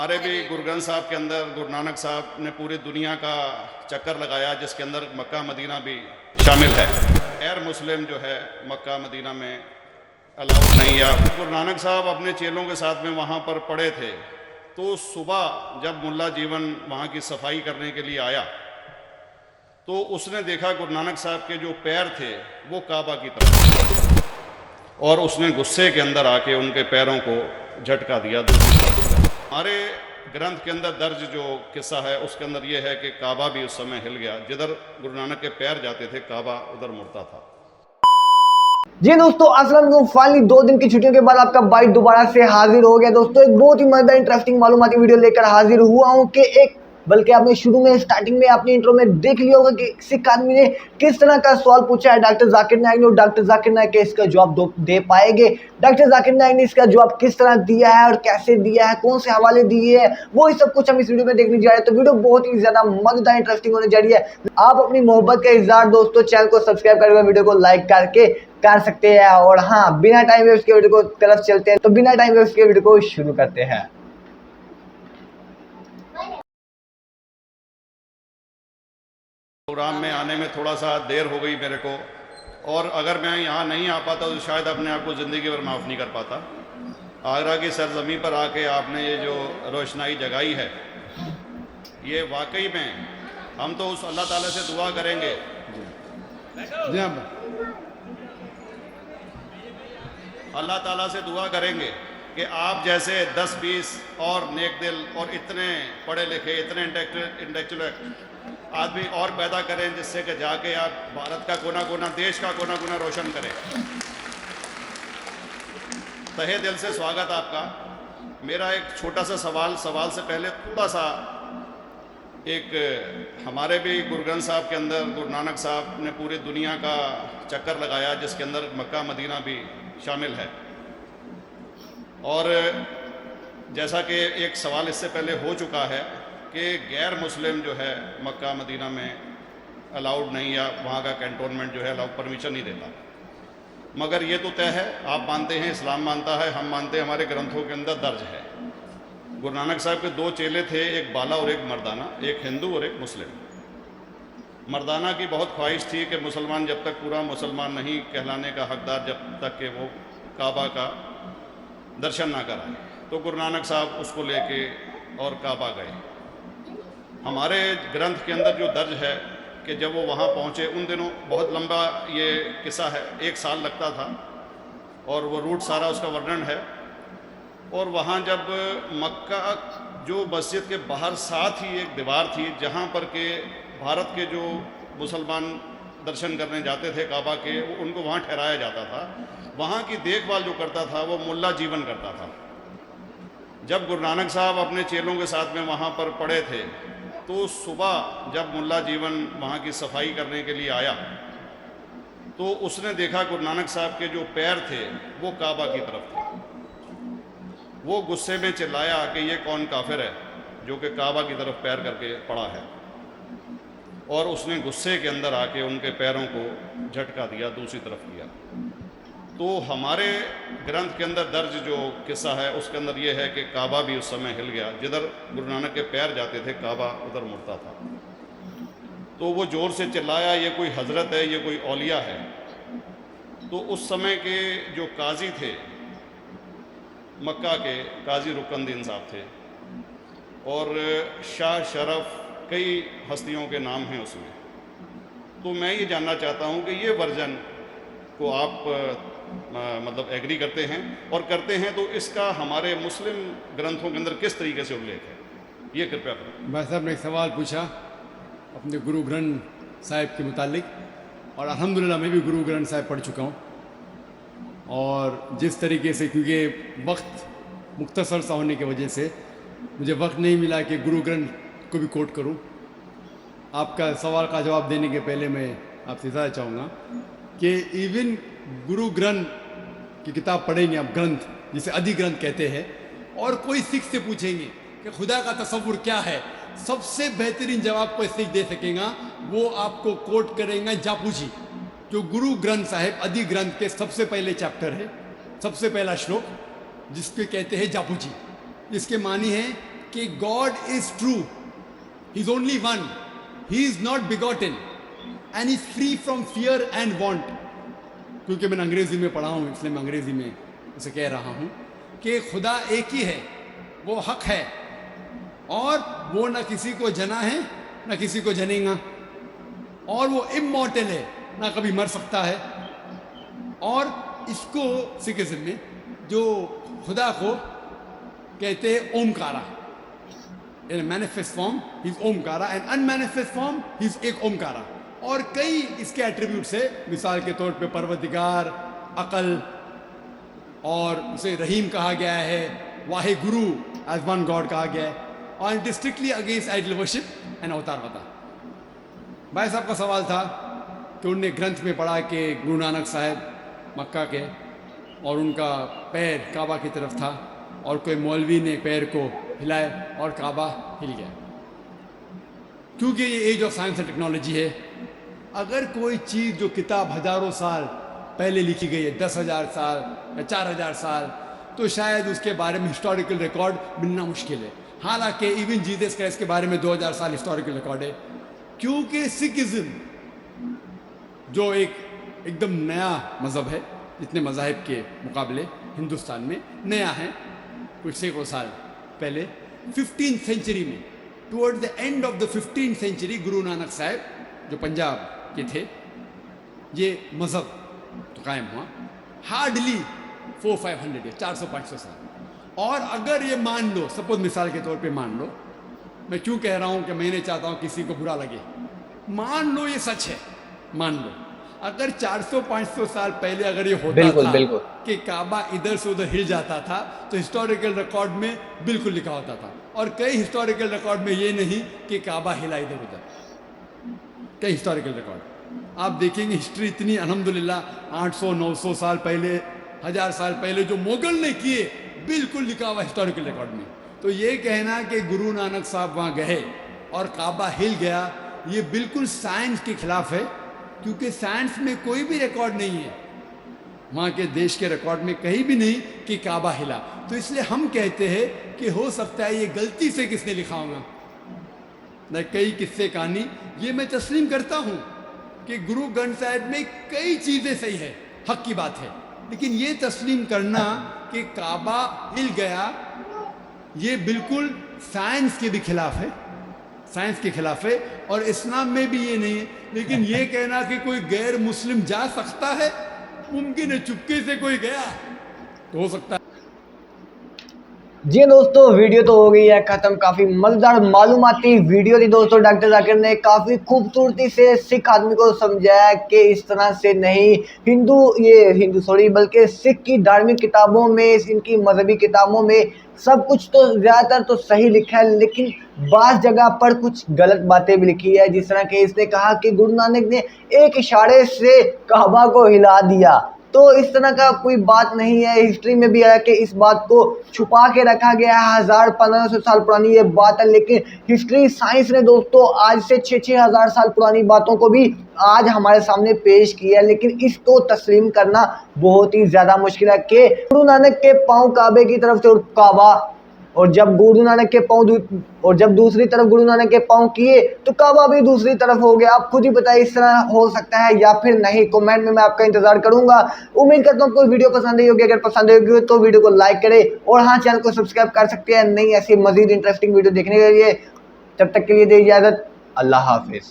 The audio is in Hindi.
हमारे भी गुरु ग्रंथ साहब के अंदर गुरु नानक साहब ने पूरी दुनिया का चक्कर लगाया, जिसके अंदर मक्का मदीना भी शामिल है। गैर मुस्लिम जो है मक्का मदीना में अलाउड नहीं। या गुरु नानक साहब अपने चेलों के साथ में वहाँ पर पड़े थे, तो सुबह जब मुल्ला जीवन वहाँ की सफाई करने के लिए आया तो उसने देखा गुरु नानक साहब के जो पैर थे वो काबा की तरफ, और उसने गुस्से के अंदर आके उनके पैरों को झटका दिया। हमारे ग्रंथ के अंदर दर्ज जो किस्सा है उसके अंदर यह है कि काबा भी उस समय हिल गया। जिधर गुरु नानक के पैर जाते थे काबा उधर मुड़ता था। जी दोस्तों, अस्सलाम वालेकुम। फाइनली 2 दिन की छुट्टियों के बाद आपका भाई दोबारा से हाजिर हो गया। दोस्तों, एक बहुत ही मजेदार इंटरेस्टिंग मालूमाती वीडियो लेकर हाजिर हुआ हूं कि बल्कि आपने शुरू में स्टार्टिंग में अपनी इंट्रो में देख लिया होगा कि सिख आदमी ने किस तरह का सवाल पूछा है डॉक्टर जाकिर नायक ने, और डॉक्टर जाकिर नायक के इसका जवाब दे पाएंगे। डॉक्टर जाकिर नायक ने इसका जवाब किस तरह दिया है और कैसे दिया है, कौन से हवाले दिए हैं, वो ही सब कुछ हम इस वीडियो में देखने जा रहे हैं। तो वीडियो बहुत ही ज्यादा मजेदार इंटरेस्टिंग होने जा रही है। आप अपनी मोहब्बत का इजहार दोस्तों चैनल को सब्सक्राइब करके वीडियो को लाइक करके कर सकते हैं। और हाँ, बिना टाइम वेस्ट के वीडियो को तरफ चलते हैं। तो बिना टाइम वेस्ट के वीडियो को शुरू करते हैं। प्रोग्राम में आने में थोड़ा सा देर हो गई मेरे को, और अगर मैं यहाँ नहीं आ पाता तो शायद अपने आप को ज़िंदगी भर माफ़ नहीं कर पाता। आगरा की सरजमी पर आके आपने ये जो रोशनाई जगाई है, ये वाकई में हम तो उस अल्लाह ताला से दुआ करेंगे। अल्लाह ताला से दुआ करेंगे कि आप जैसे 10-20 और नेक दिल और इतने पढ़े लिखे, इतने इंटेलेक्चुअल आदमी और पैदा करें, जिससे कि जाके आप भारत का कोना कोना, देश का कोना कोना रोशन करें। तहे दिल से स्वागत आपका। मेरा एक छोटा सा सवाल से पहले थोड़ा सा एक हमारे भी गुरु ग्रंथ साहब के अंदर गुरु नानक साहब ने पूरी दुनिया का चक्कर लगाया, जिसके अंदर मक्का मदीना भी शामिल है। और जैसा कि एक सवाल इससे पहले हो चुका है कि गैर मुस्लिम जो है मक्का मदीना में अलाउड नहीं, या वहाँ का कैंटोनमेंट जो है अलाउ परमिशन नहीं देता। मगर ये तो तय है, आप मानते हैं, इस्लाम मानता है, हम मानते हैं, हमारे ग्रंथों के अंदर दर्ज है। गुरु नानक साहब के 2 चेले थे, एक बाला और एक मर्दाना, एक हिंदू और एक मुस्लिम। मर्दाना की बहुत ख्वाहिश थी कि मुसलमान जब तक पूरा मुसलमान नहीं कहलाने का हकदार, जब तक कि वो काबा का दर्शन ना कराए, तो गुरु नानक साहब उसको लेके और काबा गए। हमारे ग्रंथ के अंदर जो दर्ज है कि जब वो वहाँ पहुँचे, उन दिनों बहुत लंबा ये किस्सा है, 1 साल लगता था, और वो रूट सारा उसका वर्णन है। और वहाँ जब मक्का जो मस्जिद के बाहर साथ ही एक दीवार थी, जहाँ पर के भारत के जो मुसलमान दर्शन करने जाते थे काबा के, उनको वहाँ ठहराया जाता था। वहाँ की देखभाल जो करता था वो मुल्ला जीवन करता था। जब गुरु नानक साहब अपने चेलों के साथ में वहाँ पर पड़े थे, तो सुबह जब मुल्ला जीवन वहाँ की सफाई करने के लिए आया तो उसने देखा गुरु नानक साहब के जो पैर थे वो काबा की तरफ थे। वो गुस्से में चिल्लाया कि ये कौन काफिर है जो कि काबा की तरफ पैर करके पड़ा है, और उसने गुस्से के अंदर आके उनके पैरों को झटका दिया, दूसरी तरफ किया। तो हमारे ग्रंथ के अंदर दर्ज जो किस्सा है उसके अंदर ये है कि काबा भी उस समय हिल गया। जिधर गुरु नानक के पैर जाते थे काबा उधर मुड़ता था। तो वो जोर से चिल्लाया, ये कोई हजरत है, ये कोई औलिया है। तो उस समय के जो काजी थे मक्का के, काजी रुकनुद्दीन साहब थे, और शाह शरफ, कई हस्तियों के नाम हैं उसमें। तो मैं ये जानना चाहता हूँ कि ये वर्जन को आप मतलब एग्री करते हैं, और करते हैं तो इसका हमारे मुस्लिम ग्रंथों के अंदर किस तरीके से उल्लेख है, ये कृपया करें। भाई साहब ने एक सवाल पूछा अपने गुरु ग्रंथ साहिब के मुतालिक, और अल्हम्दुलिल्लाह मैं भी गुरु ग्रंथ साहिब पढ़ चुका हूँ। और जिस तरीके से, क्योंकि वक्त मुख्तसर सा होने की वजह से मुझे वक्त नहीं मिला कि गुरु ग्रंथ को भी कोट करूँ। आपका सवाल का जवाब देने के पहले मैं आपसे इजाज़ा चाहूँगा कि इवन गुरु ग्रंथ की किताब पढ़ेंगे आप, ग्रंथ जिसे आदि ग्रंथ कहते हैं, और कोई सिख से पूछेंगे कि खुदा का तसव्वुर क्या है, सबसे बेहतरीन जवाब कोई सिख दे सकेगा वो आपको कोट करेंगे जापू जी, जो गुरु ग्रंथ साहिब आदि ग्रंथ के सबसे पहले चैप्टर है, सबसे पहला श्लोक, जिसके कहते हैं जापू जी। इसके मानी है कि God is true, he is only one, he is not begotten and is free from fear and want. क्योंकि मैंने अंग्रेजी में पढ़ा हूं इसलिए मैं अंग्रेजी में उसे कह रहा हूं कि खुदा एक ही है, वो हक है और वो ना किसी को जना है ना किसी को जनेगा, और वो इमॉर्टल है, ना कभी मर सकता है। और इसको सिखिज्म में जो खुदा को कहते हैं Omkara, in manifest form he is Omkara and unmanifest form he is एक ओमकारा। और कई इसके एट्रीब्यूट्स है, मिसाल के तौर पे परवरदिगार, अकल, और उसे रहीम कहा गया है, Wahe Guru as one God कहा गया है, और it is strictly against idol worship and avatar वता। भाई साहब का सवाल था कि उनने ग्रंथ में पढ़ा कि गुरु नानक साहब मक्का के और उनका पैर काबा की तरफ था और कोई मौलवी ने पैर को हिलाए और काबा हिल गया। क्योंकि ये age of science and technology है, अगर कोई चीज़ जो किताब हजारों साल पहले लिखी गई है, 10,000 साल या 4,000 साल, तो शायद उसके बारे में हिस्टोरिकल रिकॉर्ड मिलना मुश्किल है। हालांकि इवन जीसस क्राइस्ट के बारे में 2000 साल हिस्टोरिकल रिकॉर्ड है, क्योंकि सिखिज्म जो एकदम नया मज़हब है, जितने मज़ाहिब के मुकाबले हिंदुस्तान में नया है, कुछ सैकड़ों साल पहले 15th सेंचुरी में, toward the end of the 15th century, Guru Nanak साहब जो पंजाब के थे, ये मज़हब तो कायम हुआ हार्डली 400-500 या 400-500 साल। और अगर ये मान लो, सपोज मिसाल के तौर पे मान लो, मैं क्यों कह रहा हूँ कि मैं नहीं चाहता हूँ किसी को बुरा लगे, मान लो ये सच है, मान लो अगर 400-500 साल पहले अगर ये होता था कि काबा इधर से उधर हिल जाता था, तो हिस्टोरिकल रिकॉर्ड में बिल्कुल लिखा होता था। और कई हिस्टोरिकल रिकॉर्ड में ये नहीं कि काबा हिला इधर उधर, कई हिस्टोरिकल रिकॉर्ड आप देखेंगे, हिस्ट्री इतनी अल्हम्दुलिल्लाह 800-900 साल पहले, 1000 साल पहले जो मुगल ने किए, बिल्कुल लिखा हुआ हिस्टोरिकल रिकॉर्ड में। तो ये कहना कि गुरु नानक साहब वहाँ गए और काबा हिल गया, ये बिल्कुल साइंस के खिलाफ है, क्योंकि साइंस में कोई भी रिकॉर्ड नहीं है, वहाँ के देश के रिकॉर्ड में कहीं भी नहीं कि काबा हिला। तो इसलिए हम कहते हैं कि हो सकता है ये गलती से किसने लिखा होगा, न कई किस्से कहानी, ये मैं तस्लीम करता हूँ कि गुरु ग्रंथ साहिब में कई चीज़ें सही है, हक की बात है, लेकिन ये तस्लीम करना कि काबा हिल गया, ये बिल्कुल साइंस के भी खिलाफ है, साइंस के खिलाफ है, और इस्लाम में भी ये नहीं है। लेकिन ये कहना कि कोई गैर मुस्लिम जा सकता है, मुमकिन है, चुपके से कोई गया तो हो सकता है। जी दोस्तों, वीडियो तो हो गई है खत्म। काफी मजेदार मालूमाती वीडियो थी दोस्तों। डॉक्टर जाकिर ने काफी खूबसूरती से सिख आदमी को समझाया कि इस तरह से नहीं, बल्कि सिख की धार्मिक किताबों में, इनकी मजहबी किताबों में सब कुछ तो ज्यादातर तो सही लिखा है, लेकिन बाज़ जगह पर कुछ गलत बातें भी लिखी है। जिस तरह के इसने कहा कि गुरु नानक ने एक इशारे से काबा को हिला दिया, तो इस तरह का कोई बात नहीं है। हिस्ट्री में भी आया कि इस बात को छुपा के रखा गया है, 1000-1500 साल पुरानी ये बात है, लेकिन हिस्ट्री साइंस ने दोस्तों आज से 6-6 हज़ार साल पुरानी बातों को भी आज हमारे सामने पेश किया है। लेकिन इसको तस्लीम करना बहुत ही ज़्यादा मुश्किल है कि गुरु नानक के पाँव काबे की तरफ से काबा, और जब दूसरी तरफ गुरु नानक के पाँव किए तो काबा भी दूसरी तरफ हो गया। आप खुद ही बताइए, इस तरह हो सकता है या फिर नहीं? कमेंट में मैं आपका इंतजार करूंगा। उम्मीद करता हूँ आपको वीडियो पसंद आई होगी। अगर पसंद आई होगी तो वीडियो को लाइक करें, और हाँ, चैनल को सब्सक्राइब कर सकते हैं नई ऐसी मजीद इंटरेस्टिंग वीडियो देखने के लिए। तब तक के लिए दे इजाजत, अल्लाह हाफिज।